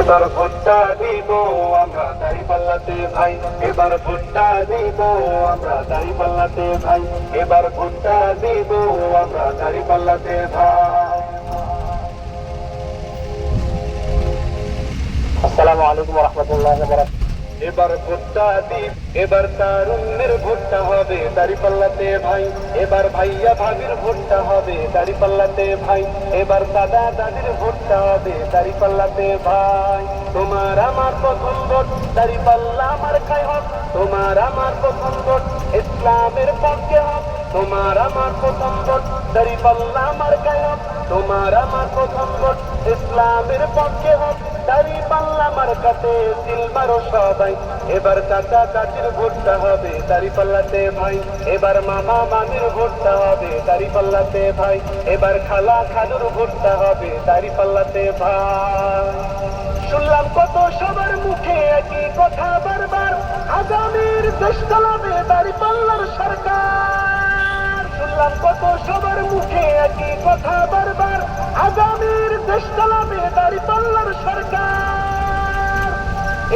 এবার ভোটটা দিব আমরা দাঁড়িপাল্লাতে ভাই, এবার ভোটটা দিব আমরা দাঁড়িপাল্লাতে ভাই, এবার ভোটটা দিব আমরা দাঁড়িপাল্লাতে ভাই। আসসালামু আলাইকুম ওয়া রাহমাতুল্লাহি ওয়া বারাকাতুহু। এবার ভোটটা দিব, এবার তারুণ্যের ভোটটা হবে দাঁড়িপাল্লাতে ভাই, এবার ভাইয়া ভাবির ভোটটা হবে দাঁড়িপাল্লাতে ভাই, এবার দাদা দাদির ভোটটা হবে দাঁড়িপাল্লাতে ভাই। তোমার আমার প্রথম ভোট দাঁড়িপাল্লা মার্কায় হোক, তোমার আমার প্রথম ভোট ইসলামের পক্ষে হোক, তোমার আমার প্রথম ভোট দাঁড়িপাল্লা মার্কায় হোক, তোমার আমার প্রথম ভোট ইসলামের পক্ষে হোক। দাঁড়িপাল্লা মার্কাতে সিল মারো সবাই, এবার চাচা চাচির ভোটটা হবে দাঁড়িপাল্লাতে ভাই, এবার মামা মামির ভোটটা হবে দাঁড়িপাল্লাতে ভাই, এবার খালা খালুর ভোটটা হবে দাঁড়িপাল্লাতে ভাই। শুনলাম কত সবার মুখে একই কথা বারবার, আগামীর দেশ চালাবে দাঁড়িপাল্লার সরকার। শুনলাম কত সবার মুখে একই কথা বারবার, আগামীর দেশ চালাবে দাঁড়িপাল্লার সরকার।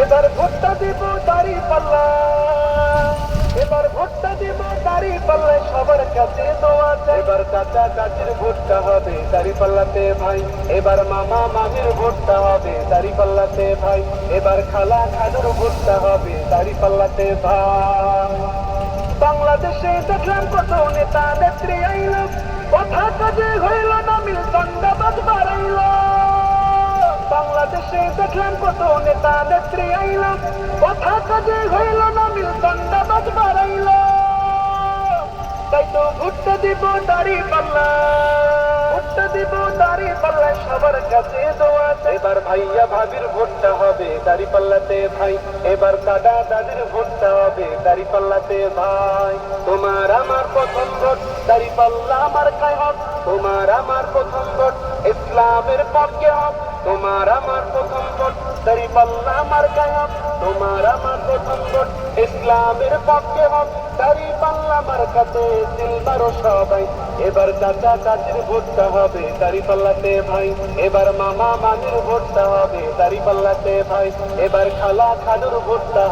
এবার ভোটটা দিব দাঁড়িপাল্লা, এবার ভোটটা দিব দাঁড়িপাল্লায় সবার কাছে দোয়া চাই। এবার চাচা চাচির ভোটটা হবে দাঁড়িপাল্লাতে ভাই, এবার মামা মামির ভোটটা হবে দাঁড়িপাল্লাতে ভাই, এবার খালা খালুর ভোটটা হবে দাঁড়িপাল্লাতে ভাই। বাংলাদেশে দেখলাম কত নেতা নেত্রী আইল, কথা কাজে হইল না মিল, দণ্ডবাদ বাড়াইল। বাংলাদেশে দেখলাম কত নেতা নেত্রী আইল, কথা কাজে হইল না মিল, দণ্ডবাদ বাড়াইল। তাই তো ভোটটা দিব দাঁড়িপাল্লা, ভোটটা দিব দাঁড়িপাল্লায় সবার কাছে দোয়া চাই। এবার ভাইয়া ভাবির ভোটটা হবে দাঁড়িপাল্লাতে ভাই, এবার দাদা দাদির ভোটটা হবে দাঁড়িপাল্লাতে ভাই। তোমার আমার প্রথম ভোট দাঁড়িপাল্লা মার্কায় হোক, তোমার আমার প্রথম ভোট ইসলামের পক্ষে হোক, তোমার আমার প্রথম ভোট দাঁড়িপাল্লা মার্কায় হোক, তোমার আমার প্রথম ভোট ইসলামের পক্ষে হোক। দাঁড়িপাল্লা মার্কাতে সিল মারো সবাই, এবার চাচা চাচির ভোটটা হবে দাঁড়িপাল্লাতে ভাই, এবার মামা মামির ভোটটা হবে দাঁড়িপাল্লাতে ভাই, এবার খালা খালুর ভোটটা